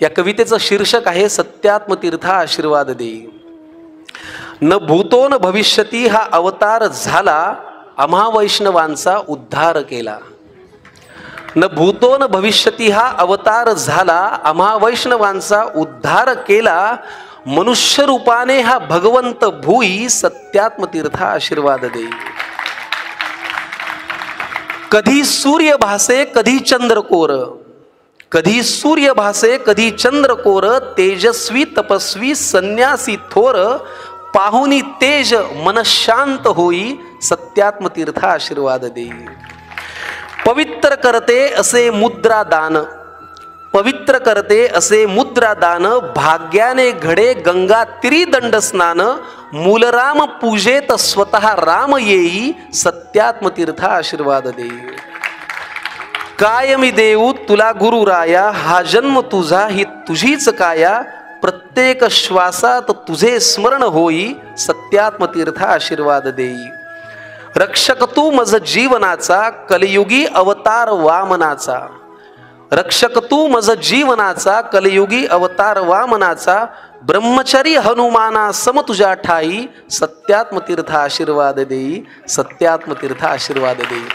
या कवितेचं शीर्षक आहे सत्यात्मतीर्थ आशीर्वाद देई. न भूतो न भविष्यती हा अवतार झाला, आम्हा वैष्णवांचा उद्धार केला. न भूतो न भविष्यती हा अवतार झाला, आम्हा वैष्णवांचा उद्धार केला. मनुष्य रूपाने हा भगवंत भूई, सत्यात्मतीर्थ आशीर्वाद देई. कधी सूर्य भासे कधी चंद्रकोर, कधी सूर्य भासे कधी चंद्रकोर. तेजस्वी तपस्वी संन्यासी थोर, पाहुनी तेज मन शांत होई. सत्यात्मतीर्थ आशीर्वाद देई. पवित्र करते असे मुद्रा दान, पवित्र करते असे मुद्रा दान. भाग्याने घडे गंगा तिरी दंड स्नान. मूलराम पूजेत स्वतः राम येई. सत्यात्मतीर्थ आशीर्वाद देई. काय मी देऊ तुला गुरुराया, हा जन्म तुझा ही तुझीच काया. प्रत्येक श्वासात तुझे स्मरण होई. सत्यात्मतीर्थ आशीर्वाद देई. रक्षक तू मज जीवनाचा, कलियुगी अवतार वामनाचा. रक्षक तू मज जीवनाचा, कलियुगी अवतार वामनाचा. ब्रह्मचारी हनुमाना सम तुझ्या ठाई. सत्यात्मतीर्थ आशीर्वाद देई. सत्यात्मतीर्थ आशीर्वाद देई.